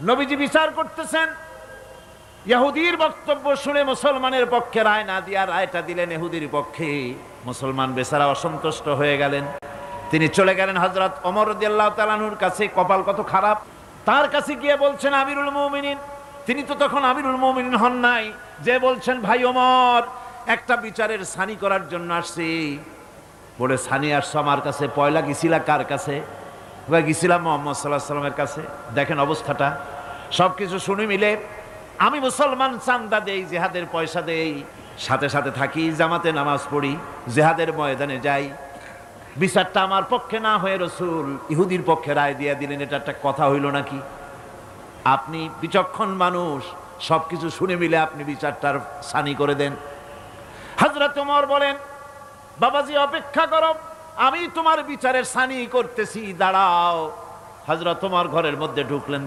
নবীজি বিচার করতেছেন, ইহুদির বক্তব্য শুনে মুসলমানের পক্ষে রায় না দিয়া রায়টা দিলেন ইহুদির পক্ষে। মুসলমান বেচারা অসন্তুষ্ট হয়ে গেলেন। তিনি চলে গেলেন হযরত ওমর রাদিয়াল্লাহু তাআলা আনহুর কাছে। কপাল কত খারাপ, তার কাছে গিয়ে বলছেন আমিরুল মুমিনিন। তিনি তো তখন আমিরুল মুমিনিন হন নাই, যে বলছেন ভাই ওমর, একটা বিচারের সানি করার জন্য আসছি। বলে সানি আসছো আমার কাছে? পয়লা গেছিলা কার কাছে? গেছিলাম মুহাম্মদ সাল্লাল্লাহু আলাইহি ওয়াসাল্লামের কাছে। দেখেন অবস্থাটা। সবকিছু শুনে মিলে আমি মুসলমান, চান্দা দেই, জিহাদের পয়সা দেই, সাথে সাথে থাকি, জামাতে নামাজ পড়ি, জিহাদের ময়দানে যাই। বিচারটা আমার পক্ষে না হয়ে রাসূল ইহুদির পক্ষে রায় দিয়ে দিলেন, এটা একটা কথা হইল নাকি? আপনি বিচক্ষণ মানুষ, সবকিছু শুনে মিলে আপনি বিচারটার সানি করে দেন। হযরত ওমর বলেন, বাবাজি অপেক্ষা করো, আমি তোমার বিচারের সানি করতেছি, দাঁড়াও। হযরত ওমর ঘরের মধ্যে ঢুকলেন।